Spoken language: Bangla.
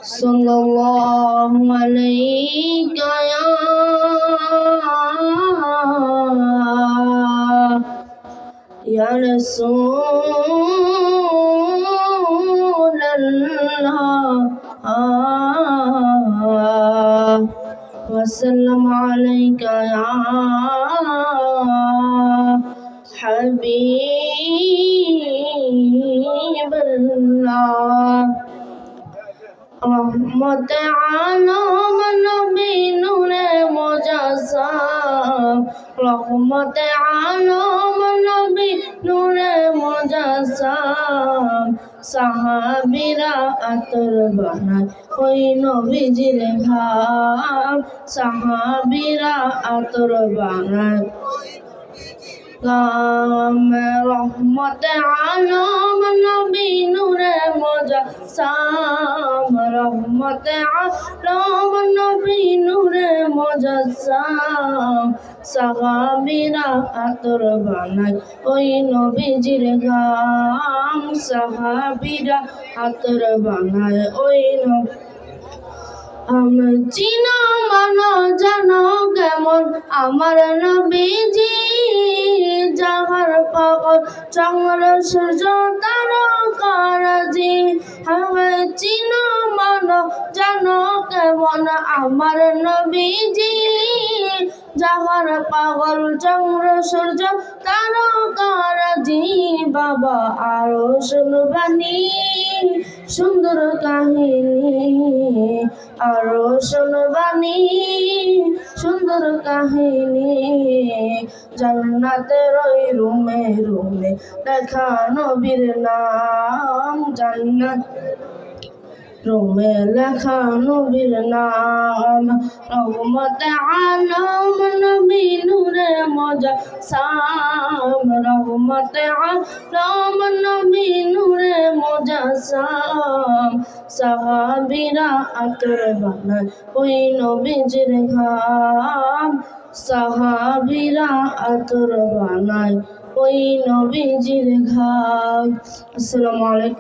সাল্লাল্লাহু আলাইকা ইয়া রাসূলাল্লাহ وسلم عليك يا حبيب الله رحمة عالم نبي نور مجسم رحمة عالم نبي نور مجسم সাহাবীরা আতর বানায় ওই নবীজির ঘাম সাহাবীরা আতর বানায় রহমত আলম নবী নূরে মুজাসসাম রহমত আলম নবী নূরে মুজাসসাম সাহাবীরা আতর বানায় ওই নবীজির ঘাম সাহাবীরা আতর বানায় ওই নবী আমি চিনো মানো জানো কেমন আমার নবীজি যাহার পাগল চন্দ্র সূর্য তারকারাজি আমি চিনো মানো জানো কেমন আমার নবীজি যাহার পাগল চন্দ্র সূর্য তারকারাজি বাবা আরো শুনবানি সুন্দর কাহিনী আরো শুনবানি সুন্দর কাহিনী জান্নাতের ওই রুমে রুমে লেখা নবীর নাম জান্নাত রুমে লেখা নবীর নাম রহমত আলম নবী নূরে মুজাসসাম রহমত আলম নবী নূরে মুজাসসাম সাহাবীরা আতর বানায় ওই নবীজির ঘাম সাহাবীরা আতর বানায় ওই নবীজির ঘাম। আসসালামু আলাইকুম।